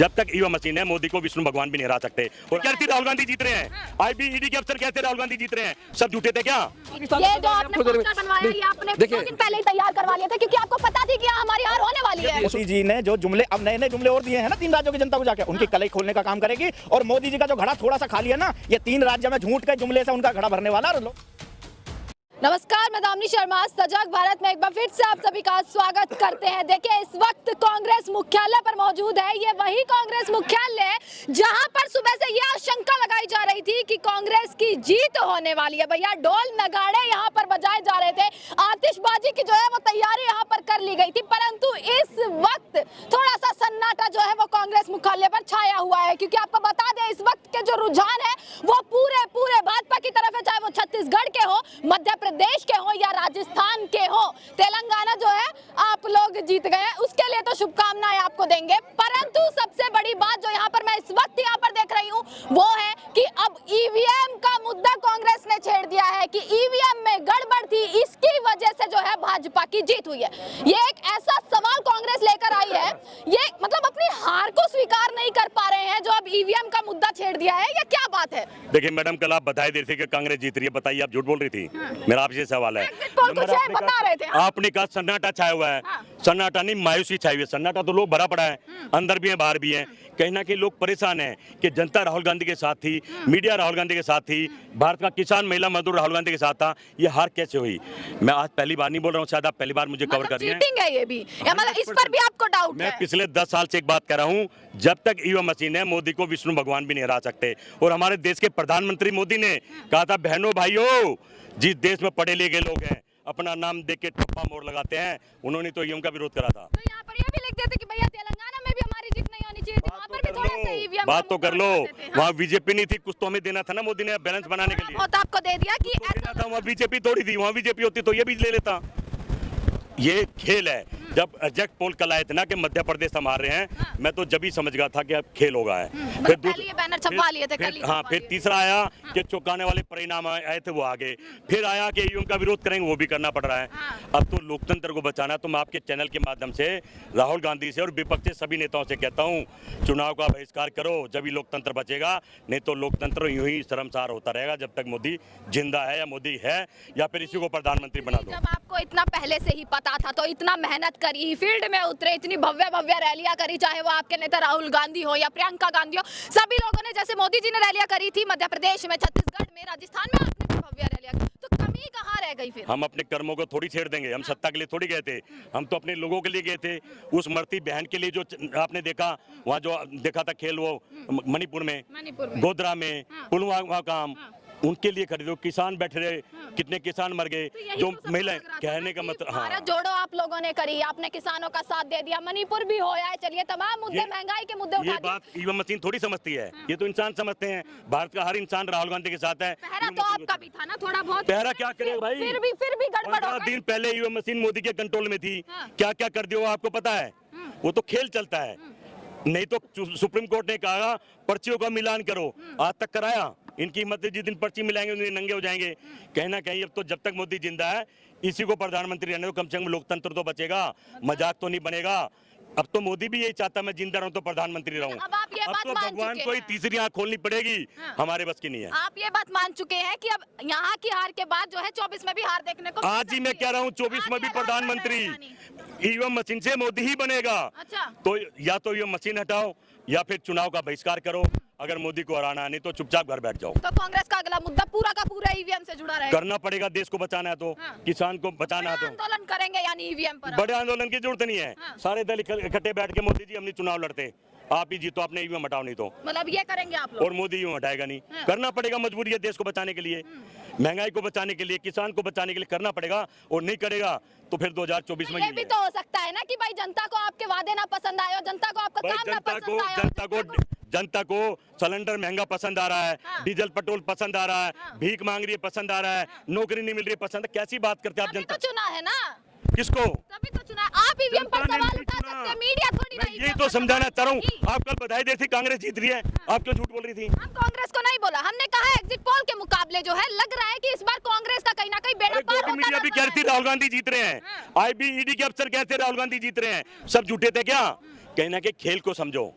जब तक EVM machine है मोदी को विष्णु भगवान भी नहीं हरा सकते। और कहती राहुल गांधी जीत रहे हैं, आईबी ईडी के अफसर कहते राहुल गांधी जीत रहे हैं, सब झूठे थे क्या? ये जो आपने पोस्टर बनवाया ये आपने 2 दिन पहले ही तैयार करवा लिया था क्योंकि आपको पता थी कि यहाँ हमारी हार होने वाली है। मोदी जी ने जो जुमले अब नए जुमले और दिए हैं ना 3 राज्यों की जनता को जाके, उनकी कलई खोलने का काम करेगी। और मोदी जी का जो घड़ा थोड़ा सा खाली है ना, ये 3 राज्य में झूठ के जुमले से उनका घड़ा भरने वाला। नमस्कार, मैं दामिनी शर्मा सजग भारत में एक बार फिर से आप सभी का स्वागत करते हैं। देखिए, इस वक्त कांग्रेस मुख्यालय पर मौजूद है। ये वही कांग्रेस मुख्यालय है जहां पर सुबह से यह आशंका लगाई जा रही थी कि कांग्रेस की जीत होने वाली है। भैया ढोल नगाड़े यहां पर बजाए जा रहे थे, आतिशबाजी की जो है वो तैयारी यहां पर कर ली गई थी, परंतु इस वक्त थोड़ा सा सन्नाटा जो है वो कांग्रेस मुख्यालय पर छाया हुआ है। क्योंकि आपको बता दें, इस वक्त के जो रुझान है वो पूरे भाजपा की तरफ है, चाहे वो छत्तीसगढ़ के हो, मध्य प्रदेश के हो या राजस्थान के हो। तेलंगाना जो है आप लोग जीत गए, उसके लिए तो शुभकामनाएं आपको देंगे। परंतु सबसे बड़ी बात जो यहाँ पर मैं इस वक्त यहाँ पर देख रही हूँ वो है कि अब ईवीएम का मुद्दा कांग्रेस ने छेड़ दिया है कि ईवीएम में गड़बड़ थी, इसकी वजह से जो है भाजपा की जीत हुई है। ये एक ऐसा सवाल कांग्रेस लेकर आई है, ये मतलब अपनी हार को स्वीकार नहीं कर पा रहे हैं जो अब ईवीएम का मुद्दा छेड़ दिया है। ये क्या बात है? देखिए मैडम, कल आप बताई दे रही थी कि कांग्रेस जीत रही है, बताइए आप झूठ बोल रही थी। मेरा आपसे सवाल है, बता रहे थे आपने कहा सन्नाटा छाया हुआ है। सन्नाटा नहीं, मायूसी छाई हुई है। सन्नाटा तो लोग भरा पड़ा है, अंदर भी है बाहर भी है। कहीं ना कहीं लोग परेशान हैं कि जनता राहुल गांधी के साथ थी, मीडिया राहुल गांधी के साथ थी, भारत का किसान महिला मजदूर राहुल गांधी के साथ था। ये हार कैसे हुई? मैं आज पहली बार नहीं बोल रहा हूँ, शायद आप पहली बार मुझे कवर कर रही हैं। ये भी मतलब इस पर भी आपको डाउट है? मैं पिछले 10 साल से एक बात कर रहा हूँ, जब तक ईवीएम मशीन है मोदी को विष्णु भगवान भी नहीं हरा सकते। और हमारे देश के प्रधानमंत्री मोदी ने कहा था, बहनों भाइयों, जिस देश में पढ़े लिखे लोग हैं अपना नाम देख के ठप्पा मोड़ लगाते हैं, उन्होंने तो ईवीएम का विरोध करा था। तो यहाँ पर ये भी लिख देते कि भैया तेलंगाना में भी हमारी जीत नहीं होनी चाहिए थी, वहाँ पर भी थोड़ा सा ईवीएम बात तो कर लो। वहाँ बीजेपी नहीं थी, कुछ तो हमें देना था ना मोदी ने बैलेंस बनाने के लिए। बहुत आपको दे दिया कि ऐसा था, वहाँ बीजेपी थोड़ी थी, वहाँ बीजेपी होती तो ये भी ले लेता। ये खेल है। जब एग्जैक्ट पोल कल आए थे ना कि मध्य प्रदेश हम हार रहे हैं, मैं तो जब ही समझ गया था कि अब खेल होगा है। फिर बैनर छपवा लिए थे कल ही। हाँ, फिर तीसरा आया कि चौंकाने वाले परिणाम आए थे, वो आगे। फिर आया कि ईवीएम का विरोध करेंगे, वो भी करना पड़ रहा है। अब तो लोकतंत्र को बचाना, तो मैं आपके चैनल के माध्यम से राहुल गांधी से और विपक्ष से सभी नेताओं से कहता हूँ, चुनाव का बहिष्कार करो, जब ही लोकतंत्र बचेगा। नहीं तो लोकतंत्र यूं ही शर्मसार होता रहेगा जब तक मोदी जिंदा है, या मोदी है, या फिर इसी को प्रधानमंत्री बना दो। जब आपको इतना पहले से ही पता था तो इतना मेहनत करी, फील्ड में उतरे, इतनी भव्य रैलियां करी, चाहे वो आपके नेता राहुल गांधी हो या प्रियंका गांधी हो, सभी लोगों ने, जैसे मोदी जी ने रैलियां करी थी मध्य प्रदेश में, छत्तीसगढ़ में, राजस्थान में, आपने भी भव्य रैलियां की, तो कमी कहाँ रह गई फिर? हम अपने कर्मों को थोड़ी छेड़ देंगे, हम सत्ता के लिए थोड़ी गए थे, हम तो अपने लोगों के लिए गए थे। उस मरती बहन के लिए जो आपने देखा, वहाँ जो देखा था खेल, वो मणिपुर में, गोधरा में, पुलवामा काम, उनके लिए खरीदो। किसान बैठे रहे, कितने किसान मर गए। जो महिला कहने का मतलब, भारत जोड़ो आप लोगों ने करी, आपने किसानों का साथ दे दिया, मणिपुर भी हो या चलिए तमाम मुद्दे, महंगाई के मुद्दे उठा ये बात ईवीएम मशीन थोड़ी समझती है, ये तो इंसान समझते हैं। भारत का हर इंसान राहुल गांधी के साथ है। पहरा तो आपका भी था ना थोड़ा बहुत? पहरा क्या करेगा भाई, फिर भी गड़बड़ हो गई। 15 दिन पहले ईवीएम मशीन मोदी के कंट्रोल में थी, क्या क्या कर दिया आपको पता है? वो तो खेल चलता है। नहीं तो सुप्रीम कोर्ट ने कहा पर्चियों का मिलान करो, आज तक कराया? इनकी हिम्मत जिस दिन पर्ची मिलाएंगे उन्हें नंगे हो जाएंगे। कहीं ना कहीं अब तो जब तक मोदी जिंदा है, इसी को प्रधानमंत्री रहने दो, कम से कम लोकतंत्र तो बचेगा, मजाक तो नहीं बनेगा। अब तो मोदी भी यही चाहता मैं जिंदा रहूं तो प्रधानमंत्री रहूं। अब आप ये बात तो मान भगवान चुके को ही हैं। तीसरी आंख खोलनी पड़ेगी, हमारे बस की नहीं है। आप ये बात मान चुके हैं कि अब यहाँ की हार के बाद जो है 24 में भी हार देखने को आज ही मैं कह रहा हूँ 24 में भी प्रधानमंत्री ईवीएम मशीन से मोदी ही बनेगा। अच्छा, तो या तो ईवीएम मशीन हटाओ या फिर चुनाव का बहिष्कार करो, अगर मोदी को हराना, नहीं तो चुपचाप घर बैठ जाओ। तो कांग्रेस का अगला मुद्दा पूरा का पूरा ईवीएम से जुड़ा रहेगा? करना पड़ेगा, देश को बचाना है तो, किसान को बचाना है तो आंदोलन करेंगे यानी ईवीएम पर? बड़े आंदोलन की जरूरत नहीं है। सारे दल इकट्ठे बैठ के मोदी जी हमने चुनाव लड़ते, आप ही जीतो, आपने ईवीएम हटाओ, नहीं तो मतलब ये करेंगे आप लोग? और मोदी ईवीएम हटाएगा नहीं। करना पड़ेगा, मजबूरी है देश को बचाने के लिए, महंगाई को बचाने के लिए, किसान को बचाने के लिए करना पड़ेगा। और नहीं करेगा तो फिर 2024 में ये भी तो हो सकता है ना कि भाई जनता को आपके वादे ना पसंद आए, जनता को आपका काम ना पसंद आए, जनता को सिलेंडर महंगा पसंद आ रहा है, डीजल पेट्रोल पसंद आ रहा है, भीख मांग रही है पसंद आ रहा है, नौकरी नहीं मिल रही है पसंद। कैसी बात करते हैं आप? जनता तो चुना है ना, किसको? तभी तो चुना। आप ईवीएम पर सवाल उठा सकते हैं, मीडिया थोड़ी मैं यही तो समझाना चाह रहा हूँ। आप कल बधाई दे रही थी कांग्रेस जीत रही है, आप क्यों झूठ बोल रही थी? हम कांग्रेस को नहीं बोला, हमने कहा एग्जिट पोल के मुकाबले जो है लग रहा है कि इस बार कांग्रेस का कहीं ना कहीं बेड़ा पार होता मीडिया भी कहती राहुल गांधी जीत रहे हैं, आईबी ईडी के अफसर कहते राहुल गांधी जीत रहे हैं, सब झूठे थे क्या? कहीं ना कहीं खेल को समझो।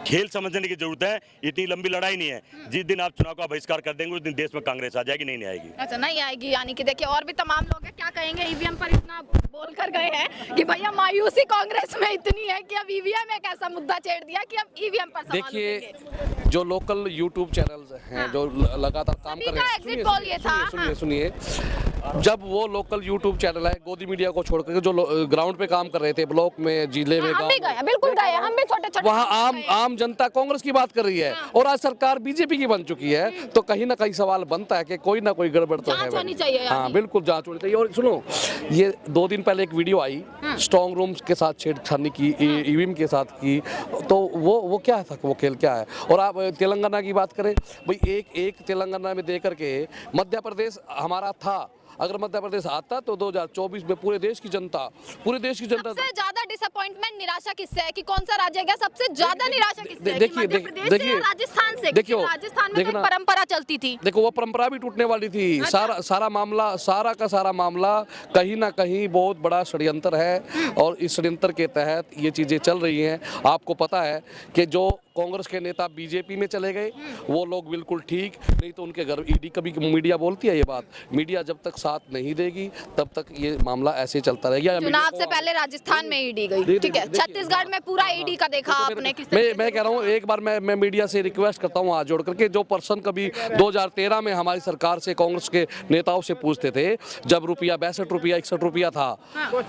खेल समझने की जरूरत है, इतनी लंबी लड़ाई नहीं है। जिस दिन आप चुनाव का बहिष्कार कर देंगे उस दिन देश में कांग्रेस आ जाएगी, नहीं आएगी। अच्छा, नहीं आएगी, यानी कि देखिए और भी तमाम लोग हैं, क्या कहेंगे ईवीएम पर इतना बोल कर गए हैं कि भैया मायूसी कांग्रेस में इतनी है कि अब ईवीएम एक ऐसा मुद्दा छेड़ दिया कि अब ईवीएम पर सवाल देखिए उठेंगे। जो लोकल यूट्यूब चैनल्स हैं हाँ। जो लगातार काम कर रहे हैं, एग्जिट पोल ये था। हाँ। सुनिए, जब वो लोकल यूट्यूब चैनल है गोदी मीडिया को छोड़कर जो ग्राउंड पे काम कर रहे थे, ब्लॉक में, जिले में, हम भी गए, बिल्कुल गए, हम भी छोटे-छोटे वहाँ आम जनता कांग्रेस की बात कर रही है और आज सरकार बीजेपी की बन चुकी है, तो कहीं ना कहीं सवाल बनता है कि कोई ना कोई गड़बड़ तो है। जांच होनी चाहिए यानी। हाँ बिल्कुल जांच होनी चाहिए। और सुनो, ये 2 दिन पहले एक वीडियो आई स्ट्रॉन्ग रूम्स के साथ छेड़छाड़ी की, ईवीएम के साथ की, तो वो क्या था, वो खेल क्या है। और आप तेलंगाना की बात करें, भाई एक तेलंगाना में दे करके मध्य प्रदेश हमारा था, अगर मध्य प्रदेश आता तो 2024 में पूरे देश की जनता सबसे ज्यादा डिसअपॉइंटमेंट, निराशा किससे है कि कौन सा राज्य गया सबसे ज्यादा निराशा किससे है? देखिए, मध्य प्रदेश देखिए, से, राजस्थान से? देखियो, राजस्थान में तो एक देखना। परंपरा चलती थी। देखो वो परंपरा भी टूटने वाली थी। सारा मामला कहीं ना कहीं बहुत बड़ा षड्यंत्र है और इस षड्यंत्र के तहत ये चीजें चल रही हैं। आपको पता है कि जो कांग्रेस के नेता बीजेपी में चले गए वो लोग बिल्कुल ठीक, नहीं तो उनके घर ईडी, कभी मीडिया बोलती है ये बात, मीडिया जब तक साथ नहीं देगी तब तक ये मामला ऐसे चलता रहेगा। चुनाव से पहले राजस्थान में ईडी गई, ठीक है, छत्तीसगढ़ में पूरा ईडी का देखा आपने किस मैं कह रहा हूँ, एक बार मैं मीडिया से रिक्वेस्ट करता हूँ हाथ जोड़ करके, जो पर्सन कभी 2013 में हमारी सरकार से कांग्रेस के नेताओं से पूछते थे, जब रुपया 62 रुपया 61 रुपया था,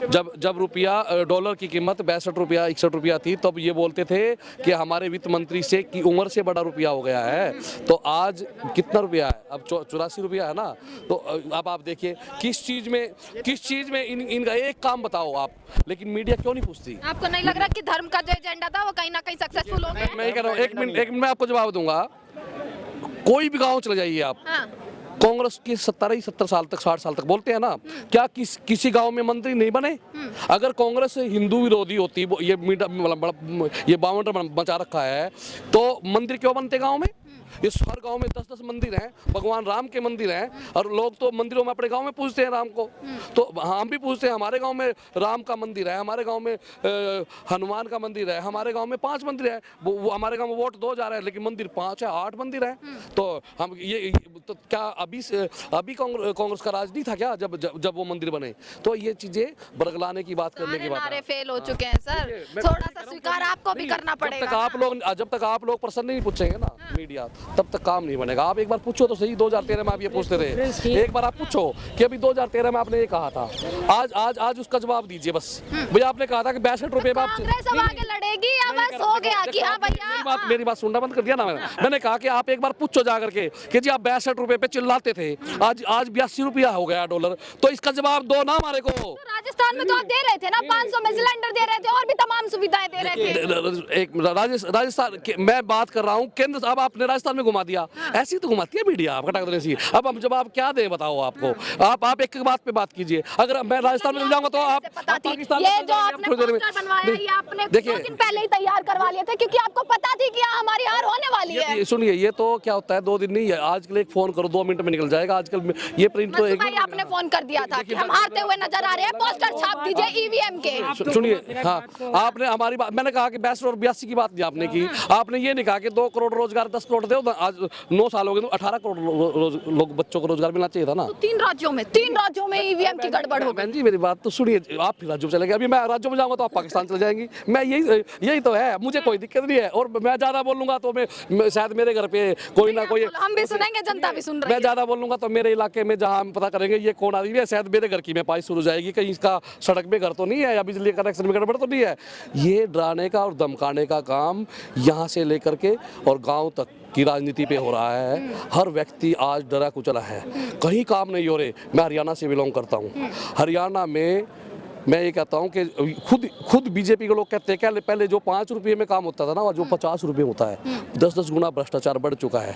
जब रुपया डॉलर की कीमत 62 रुपया 61 रुपया थी, तब ये बोलते थे कि हमारे वित्त मंत्री से की उम्र से बड़ा रुपया हो गया है। तो आज कितना रुपया है? अब 84 रुपया है ना। तो अब आप देखिए किस चीज में इनका एक काम बताओ आप, लेकिन मीडिया क्यों नहीं पूछती? आपको नहीं लग रहा कि धर्म का जो एजेंडा था वो कहीं ना कहीं सक्सेसफुल हो गया? मैं ये कह रहा हूँ, एक मिनट मैं आपको जवाब दूंगा। कोई भी गांव चले जाइए आप, कांग्रेस के 70 साल तक 60 साल तक बोलते हैं ना, क्या किसी गांव में मंत्री नहीं बने? अगर कांग्रेस हिंदू विरोधी होती, ये बावंडर मचा रखा है, तो मंदिर क्यों बनते गांव में? इस हर गांव में 10-10 मंदिर हैं, भगवान राम के मंदिर हैं, और लोग तो मंदिरों में अपने गांव में पूजते हैं राम को। तो हम भी पूजते हैं, हमारे गांव में राम का मंदिर है, हमारे गांव में हनुमान का मंदिर है, हमारे गांव में 5 मंदिर है। वो हमारे गांव में वोट 2 जा रहे हैं लेकिन मंदिर 5 है, 8 मंदिर है। तो हम ये तो क्या अभी कांग्रेस का राज नहीं था क्या जब वो मंदिर बने? तो ये चीजें बरगलाने की बात करने की बात नारे फेल हो चुके हैं सर, थोड़ा सा स्वीकार आपको भी करना पड़ेगा। जब तक आप लोग प्रश्न नहीं पूछेंगे ना मीडिया, तब तक काम नहीं बनेगा। आप एक बार पूछो तो सही, 2013 में आप ये पूछते थे, एक बार आप पूछो कि अभी 2013 में आपने ये कहा था, आज उसका जवाब दीजिए। बस भैया आपने कहा था कि 62 रुपए में आप कांग्रेस अब आगे लड़ेगी या बस हो गया कि हाँ भैया? मेरी बात सुनना बंद कर दिया ना मैंने कहा कि आप एक बार पूछो जा करके कि जी आप 62 रुपए पे चिल्लाते थे, आज 82 रुपया हो गया डॉलर, तो इसका जवाब दो ना हमारे को। राजस्थान में तो आप दे रहे थे ना, 500 में सिलेंडर दे रहे थे और भी तमाम सुविधाएं दे रहे थे। एक राजस्थान मैं बात कर रहा हूँ केंद्र, अब आपने राजस्थान में घुमा दिया। ऐसी तो घुमाती है मीडिया, आप अब हम जवाब क्या दे बताओ आपको? आप एक बात पे बात कीजिए। अगर मैं राजस्थान में जाऊंगा तो आप पाकिस्तान ये जो आपने पोस्टर बनवाया ये आपने 2 दिन पहले ही तैयार करवा लिए थे क्योंकि आपको पता थी कि हमारी हार होने वाली है। सुनिए, ये तो क्या होता है 2 दिन नहीं है, आजकल एक फोन करो 2 मिनट में निकल जाएगा। आजकल ये प्रिंट तो एक आपने फोन कर दिया था कि हम हारते हुए नजर आ रहे हैं, पोस्टर छाप दीजिए ईवीएम के। सुनिए, हाँ आपने हमारी बात, मैंने कहा कि 62 और 82 की बात नहीं आपने की, आपने ये नहीं कहा कि 2 करोड़ रोजगार 10 करोड़ दो। आज 9 साल हो गए तो 18 करोड़ लोग बच्चों को रोजगार मिलना चाहिए था ना। तो 3 राज्यों में ईवीएम की गड़बड़ हो गई। बहन जी मेरी बात तो सुनिए, आप फिर राज्यों में चले गए, अभी मैं राज्यों में जाऊंगा तो आप पाकिस्तान चले जाएंगी। मैं यही तो है, मुझे कोई दिक्कत नहीं है। और मैं ज्यादा बोलूंगा तो मैं शायद मेरे घर पे कोई ना कोई, हम भी सुनेंगे, जनता भी सुन रही है। मैं ज्यादा बोलूंगा तो मेरे इलाके में जहाँ हम पता करेंगे ये कौन आदमी है, शायद मेरे घर की में पाई शुरू हो जाएगी, कहीं इसका सड़क में घर तो नहीं है या बिजली कनेक्शन में गड़बड़ तो नहीं है। ये डराने का और धमकाने का काम यहाँ से लेकर के और गाँव तक की राजनीति पे हो रहा है। हर व्यक्ति आज डरा कुचला है, कहीं काम नहीं हो रहे। मैं हरियाणा से बिलोंग करता हूँ। हरियाणा में मैं ये कहता हूँ कि खुद बीजेपी के लोग कहते हैं कि पहले जो 5 रुपये में काम होता था ना, जो 50 रुपये होता है, 10-10 गुना भ्रष्टाचार बढ़ चुका है।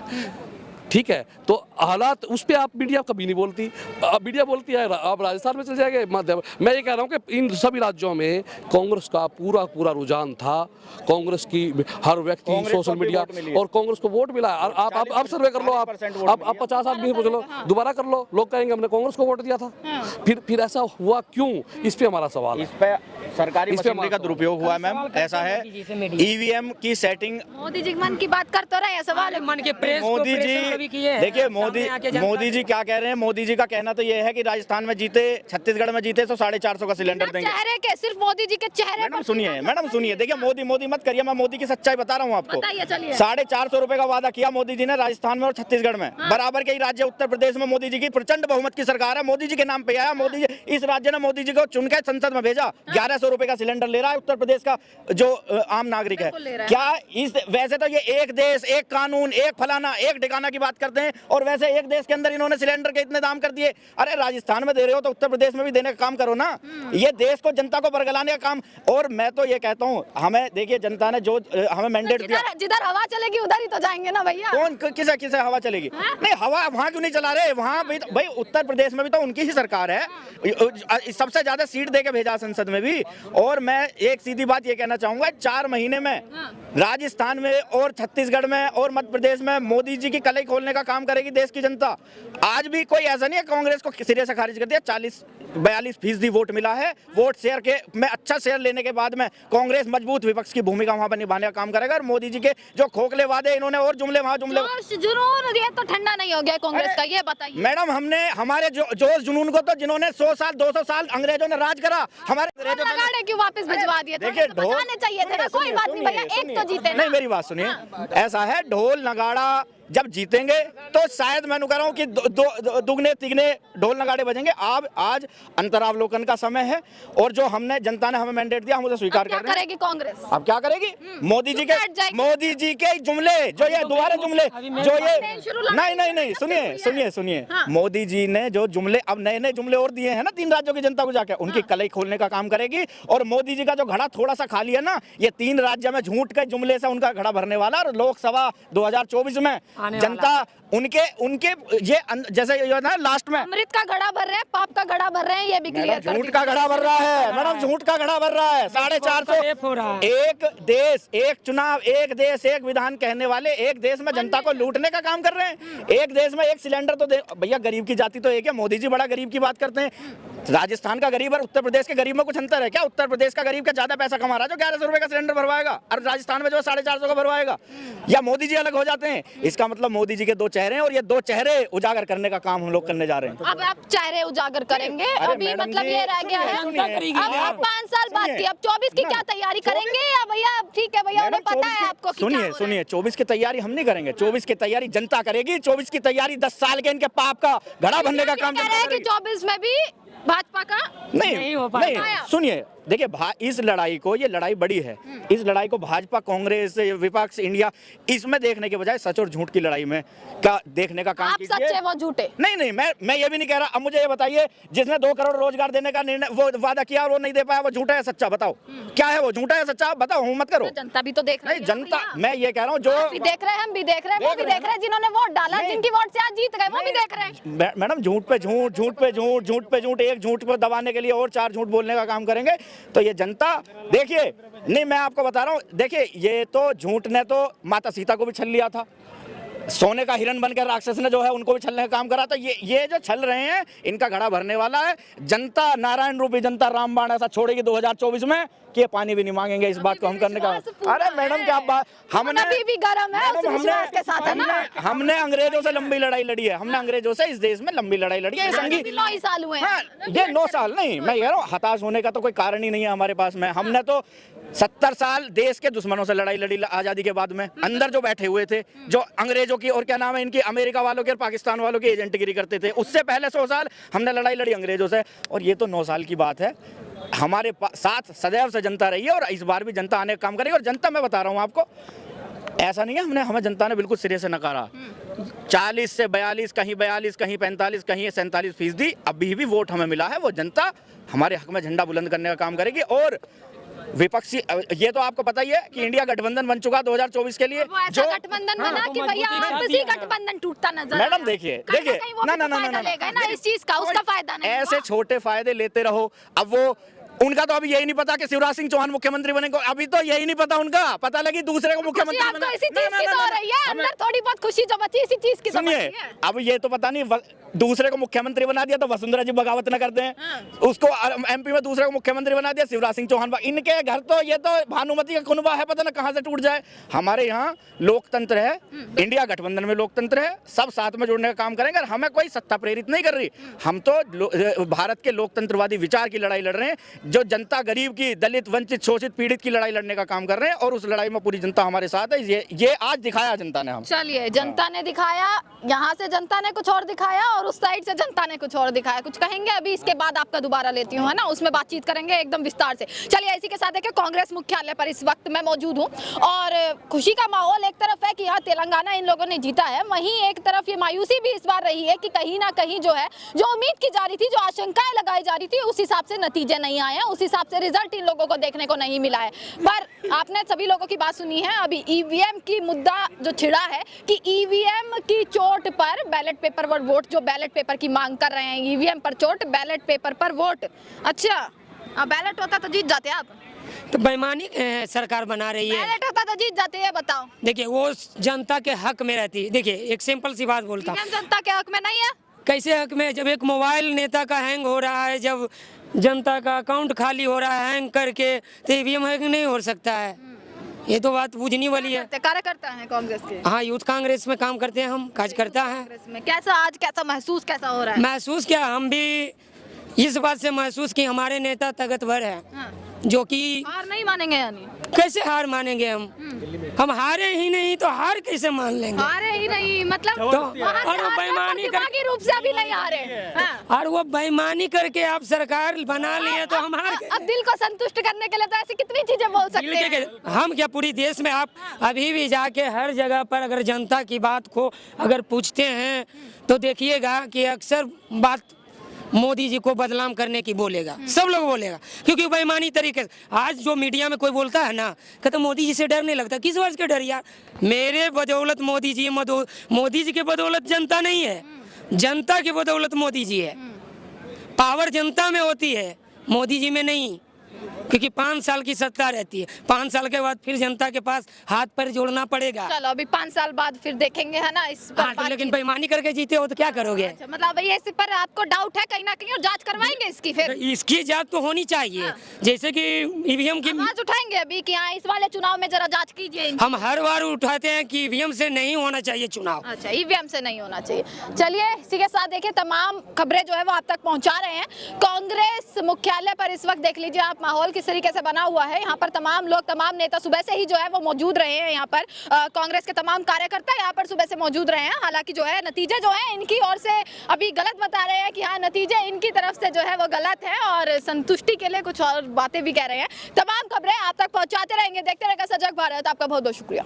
ठीक है, तो हालात उस पे आप मीडिया कभी नहीं बोलती। अब मीडिया बोलती है आप राजस्थान में चले जाएंगे मध्य। मैं ये कह रहा हूँ कि इन सभी राज्यों में कांग्रेस का पूरा रुझान था। कांग्रेस की हर व्यक्ति सोशल मीडिया और कांग्रेस को वोट मिला। आप सर्वे कर लो, आप 50 आदमी पूछ लो, दोबारा कर लो, लोग कहेंगे हमने कांग्रेस को वोट दिया था। फिर ऐसा हुआ क्यों? इस पे हमारा सवाल है। इस पे सरकारी मशीनरी का दुरुपयोग हुआ है मैम। ऐसा है ईवीएम की सेटिंग। मोदी जी मन की बात करते रहे हैं, सवाल है मन के प्रेस मोदी जी देखिए, मोदी जी क्या कह रहे हैं? मोदी जी का कहना तो ये है कि राजस्थान में जीते, छत्तीसगढ़ में जीते तो 450 का सिलेंडर देंगे। चेहरे के सिर्फ मोदी जी के चेहरे मैडम सुनिए, देखिए मोदी मत करिए, मैं मोदी की सच्चाई बता रहा हूँ आपको। 450 रुपए का वादा किया मोदी जी ने राजस्थान में और छत्तीसगढ़ में। बराबर के ही राज्य उत्तर प्रदेश में मोदी जी की प्रचंड बहुमत की सरकार है, मोदी जी के नाम पे आया। मोदी जी, इस राज्य ने मोदी जी को चुनकर संसद में भेजा। 1100 रुपए का सिलेंडर ले रहा है उत्तर प्रदेश का जो आम नागरिक है। क्या इस वैसे तो ये एक देश एक कानून एक फलाना एक ठिकाना की बात करते हैं, और वैसे एक देश के अंदर इन्होंने सिलेंडर के इतने दाम कर दिए। अरे राजस्थान में दे रहे हो तो उत्तर प्रदेश में भी देने का काम करो ना। ये देश को, जनता को बरगलाने का काम। और मैं तो ये कहता हूँ, हमें देखिए जनता ने जो हमें मैंडेट दिया, जिधर हवा चलेगी उधर ही तो जाएंगे ना भैया। कौन किसे हवा चलेगी? नहीं, हवा वहाँ क्यों नहीं चला रहे? वहाँ भी भाई उत्तर प्रदेश में भी तो उनकी ही सरकार है, सबसे ज्यादा सीट दे के भेजा संसद में भी। और मैं एक सीधी बात ये कहना चाहूंगा, 4 महीने में राजस्थान में और छत्तीसगढ़ में और मध्य प्रदेश में मोदी जी की कलई खोलने का काम करेगी देश की जनता। आज भी कोई ऐसा नहीं है कांग्रेस को सिरे से खारिज कर दिया। 42% वोट मिला है। वोट शेयर के में अच्छा शेयर लेने के बाद में कांग्रेस मजबूत विपक्ष की भूमिका वहां पर निभाने का काम करेगा। और मोदी जी के जो खोखले वादे इन्होंने और जुमले जुनून ये तो ठंडा नहीं हो गया कांग्रेस का, ये बताइए मैडम। हमने हमारे जोश जुनून को तो जिन्होंने 100 साल 200 साल अंग्रेजों ने राज करा, हमारे अंग्रेजों क्यों वापस भिजवा दिए? देखिए ढोल चाहिए थे ना, कोई बात नहीं भैया, एक तो जीते। नहीं, मेरी बात सुनिए, ऐसा है ढोल नगाड़ा जब जीतेंगे तो शायद मैं कह रहा हूँ कि दुगने तिगने ढोल नगाड़े बजेंगे। आज अंतरावलोकन का समय है, और जो हमने जनता ने हमें मैंडेट दिया हम उसे स्वीकार कर रहे हैं। करेगी कांग्रेस? अब क्या करेगी? मोदी जी के जुमले, जो ये दोबारा जुमले, जो ये नहीं सुनिए मोदी जी ने जो जुमले अब नए जुमले और दिए हैं ना 3 राज्यों की जनता को जाकर, उनकी कलई खोलने का काम करेगी। और मोदी जी का जो घड़ा थोड़ा सा खाली है ना, ये 3 राज्य में झूठ के जुमले से उनका घड़ा भरने वाला। और लोकसभा 2024 में जनता उनके ये जैसे ये ना लास्ट में अमृत का घड़ा भर रहे हैं, पाप का घड़ा भर रहे हैं, ये भी क्लियर कर झूठ का घड़ा भर रहा है मैडम, झूठ का घड़ा भर रहा है। 450 एक देश एक चुनाव, एक देश एक विधान कहने वाले एक देश में जनता को लूटने का काम कर रहे हैं। एक देश में एक सिलेंडर तो भैया, गरीब की जाति तो एक है। मोदी जी बड़ा गरीब की बात करते हैं। राजस्थान का गरीब और उत्तर प्रदेश के गरीब में कुछ अंतर है क्या? उत्तर प्रदेश का गरीब का ज्यादा पैसा कमा रहा है जो 1100 रुपए का सिलेंडर भरवाएगा, और राजस्थान में जो 450 का भरवाएगा। या मोदी जी अलग हो जाते हैं? इसका मतलब मोदी जी के 2 चेहरे हैं, और ये 2 चेहरे उजागर करने का काम हम लोग करने जा रहे हैं। अब आप चेहरे उजागर करेंगे? अभी मतलब ये रह गया है, अब 5 साल बाद की, अब 24 की क्या तैयारी करेंगे? या भैया ठीक है भैया, उन्हें पता है आपको? सुनिए 24 की तैयारी हम नहीं करेंगे, 24 की तैयारी जनता करेगी। 24 की तैयारी 10 साल के इनके पाप का घड़ा भरने का काम। 24 में भी भाजपा का नहीं हो पाएगा। सुनिए देखिए, इस लड़ाई को, ये लड़ाई बड़ी है, इस लड़ाई को भाजपा कांग्रेस विपक्ष इंडिया इसमें देखने के बजाय सच और झूठ की लड़ाई में का देखने का काम कीजिए। आप सच्चे वो झूठे? नहीं, मैं ये भी नहीं कह रहा। अब मुझे ये बताइए, जिसने 2 करोड़ रोजगार देने का निर्णय वो वादा किया और वो नहीं दे पाया, वो झूठा है सच्चा? बताओ क्या है वो, झूठा है सच्चा? बताओ, मत करो। जनता भी तो देख रही है। जनता, मैं ये कह रहा हूँ, जो देख रहे हैं, हम भी देख रहे हैं, वो भी देख रहे हैं, जिन्होंने वोट डाला, जिनकी वोट से आज जीत गए, वो भी देख रहे हैं। मैडम झूठ पे झूठ, झूठ पे झूठ, झूठ पे झूठ, एक झूठ को दबाने के लिए और 4 झूठ बोलने का काम करेंगे तो ये जनता देखिए। नहीं, मैं आपको बता रहा हूं, देखिए ये तो झूठ ने तो माता सीता को भी छल लिया था, सोने का हिरण बनकर राक्षस ने जो है उनको भी छलने का काम करा। तो ये जो छल रहे हैं, इनका घड़ा भरने वाला है जनता। नारायण रूपी जनता रामबाण ऐसा छोड़ेगी 2024 में कि ये पानी भी नहीं मांगेंगे। इस बात को हम करने का। अरे मैडम क्या बात, हमने भी गरम है, के साथ है ना। हमने अंग्रेजों से लंबी लड़ाई लड़ी है, हमने अंग्रेजों से इस देश में लंबी लड़ाई लड़ी है। 9 साल हुए हैं। ये 9 साल नहीं, मैं कह रहा हूँ हताश होने का तो कोई कारण ही नहीं है हमारे पास में। हमने तो 70 साल देश के दुश्मनों से लड़ाई लड़ी आजादी के बाद में। अंदर जो बैठे हुए थे, जो अंग्रेजों की और क्या नाम है इनकी, अमेरिका वालों की और पाकिस्तान वालों की एजेंटगिरी करते थे, उससे पहले 100 साल हमने लड़ाई लड़ी अंग्रेजों से। और ये तो 9 साल की बात है। हमारे साथ सदैव से जनता रही है, और इस बार भी जनता आने का काम करेगी। और जनता, मैं बता रहा हूँ आपको, ऐसा नहीं है हमें जनता ने बिल्कुल सिरे से नकारा। 40 से 42, कहीं 42, कहीं 45, कहीं 47% अभी भी वोट हमें मिला है। वो जनता हमारे हक में झंडा बुलंद करने का काम करेगी। और विपक्षी, ये तो आपको पता ही है कि इंडिया गठबंधन बन चुका 2024 के लिए। वो ऐसा गठबंधन बना कि भैया आपसी गठबंधन टूटता नजर मैडम देखिए ना इस चीज का उसका फायदा नहीं। ऐसे छोटे फायदे लेते रहो। अब वो उनका तो अभी यही नहीं पता कि शिवराज सिंह चौहान मुख्यमंत्री बनेंगे, अभी तो यही नहीं पता उनका, पता लगी दूसरे को मुख्यमंत्री बना। इसी चीज की तो हो रही है, अंदर थोड़ी बहुत खुशी जो बची इसी चीज की तो बची है। अब ये तो पता नहीं दूसरे को मुख्यमंत्री बना दिया तो वसुंधरा जी बगावत न करते हैं, उसको एमपी में दूसरे को मुख्यमंत्री बना दिया शिवराज सिंह चौहान। इनके घर तो ये तो भानुमति का कुनबा है, पता ना कहां से टूट जाए। हमारे यहाँ लोकतंत्र है, इंडिया गठबंधन में लोकतंत्र है, सब साथ में जुड़ने का काम करेंगे। और हमें कोई सत्ता प्रेरित नहीं कर रही, हम तो भारत के लोकतंत्रवादी विचार की लड़ाई लड़ रहे हैं, जो जनता गरीब की, दलित, वंचित, शोषित, पीड़ित की लड़ाई लड़ने का काम कर रहे हैं। और उस लड़ाई में पूरी जनता हमारे साथ है। ये आज दिखाया जनता ने। हम चलिए, जनता ने दिखाया, यहाँ से जनता ने कुछ और दिखाया और उस साइड से जनता ने कुछ और दिखाया। कुछ कहेंगे अभी, इसके बाद आपका दोबारा लेती हूँ, है ना, उसमें बातचीत करेंगे एकदम विस्तार से। चलिए, इसी के साथ देखिए कांग्रेस मुख्यालय पर इस वक्त मैं मौजूद हूँ और खुशी का माहौल एक तरफ है कि यहाँ तेलंगाना इन लोगों ने जीता है, वहीं एक तरफ ये मायूसी भी इस बार रही है कि कहीं ना कहीं जो है, जो उम्मीद की जा रही थी, जो आशंकाएं लगाई जा रही थी, उस हिसाब से नतीजे नहीं आए हैं, उस हिसाब से रिजल्ट इन लोगों को देखने को नहीं मिला है। पर आपने सभी लोगों की बात सुनी है। अभी ईवीएम की मुद्दा जो छिड़ा है कि ईवीएम की चोट पर बैलेट पेपर पर वोट, जो बैलेट पेपर की मांग कर रहे हैं, ईवीएम पर चोट, बैलेट पेपर पर वोट। अच्छा, बैलेट होता तो जीत जाते आप, तो बेईमानी सरकार बना रही है। बैलेट होता तो जीत जाते हैं, बताओ। देखिए, वो जनता के हक में रहती है। देखिए, एक सिंपल सी बात बोलता हूँ, जनता के हक में नहीं है। कैसे हक में? जब एक मोबाइल नेता का हैंग हो रहा है, जब जनता का अकाउंट खाली हो रहा है हैंग करके, तो ईवीएम हैंग नहीं हो सकता है। ये तो बात बुझनी वाली है। कार्यकर्ता है कांग्रेस के? हाँ, यूथ कांग्रेस में काम करते हैं हम, कार्यकर्ता हैं। में कैसा आज कैसा महसूस कैसा हो रहा है? महसूस क्या, हम भी इस बात से महसूस कि हमारे नेता ताकतवर है। हाँ। जो कि हार नहीं मानेंगे, यानी कैसे हार मानेंगे हम हारे ही नहीं तो हार कैसे मान लेंगे? हारे ही नहीं मतलब तो और वो बेईमानी दिमागी रूप से अभी नहीं हारे। हाँ। और वो बेईमानी करके आप सरकार बना लिए तो हम हार गए। अब दिल को संतुष्ट करने के लिए तो ऐसी कितनी चीजें बोल सकते हैं। हम क्या, पूरी देश में आप अभी भी जाके हर जगह पर अगर जनता की बात को अगर पूछते हैं तो देखिएगा कि अक्सर बात मोदी जी को बदनाम करने की बोलेगा, सब लोग बोलेगा, क्योंकि बेईमानी तरीके से। आज जो मीडिया में कोई बोलता है ना, कहते मोदी जी से डर नहीं लगता। किस बात के डर यार? मेरे बदौलत मोदी जी के बदौलत जनता नहीं है, जनता की बदौलत मोदी जी है। पावर जनता में होती है, मोदी जी में नहीं, क्योंकि 5 साल की सत्ता रहती है। 5 साल के बाद फिर जनता के पास हाथ पर जोड़ना पड़ेगा। चलो, अभी 5 साल बाद फिर देखेंगे, है ना, इस हाँ, तो लेकिन बेईमानी करके जीते हो तो क्या करोगे? अच्छा, मतलब ये इस पर आपको डाउट है कहीं ना कहीं, और जांच करवाएंगे इसकी? फिर इसकी जांच तो होनी चाहिए। हाँ। जैसे कि ईवीएम की आवाज उठाएंगे अभी कि हाँ, इस वाले चुनाव में जरा जांच कीजिए। हम हर बार उठाते हैं कि ईवीएम से नहीं होना चाहिए चुनाव। अच्छा, ईवीएम से नहीं होना चाहिए। चलिए, इसी के साथ देखिए तमाम खबरें जो है वो आप तक पहुंचा रहे हैं। कांग्रेस मुख्यालय पर इस वक्त देख लीजिए आप, माहौल किस तरीके से बना हुआ है। यहाँ पर तमाम लोग, तमाम नेता सुबह से ही जो है वो मौजूद रहे हैं। यहाँ पर कांग्रेस के तमाम कार्यकर्ता यहाँ पर सुबह से मौजूद रहे हैं। हालांकि जो है नतीजे जो है इनकी ओर से अभी गलत बता रहे हैं कि हाँ, नतीजे इनकी तरफ से जो है वो गलत है और संतुष्टि के लिए कुछ और बातें भी कह रहे हैं। तमाम खबरें आप तक पहुंचाते रहेंगे, देखते रहेगा सजग भारत। आपका बहुत बहुत शुक्रिया।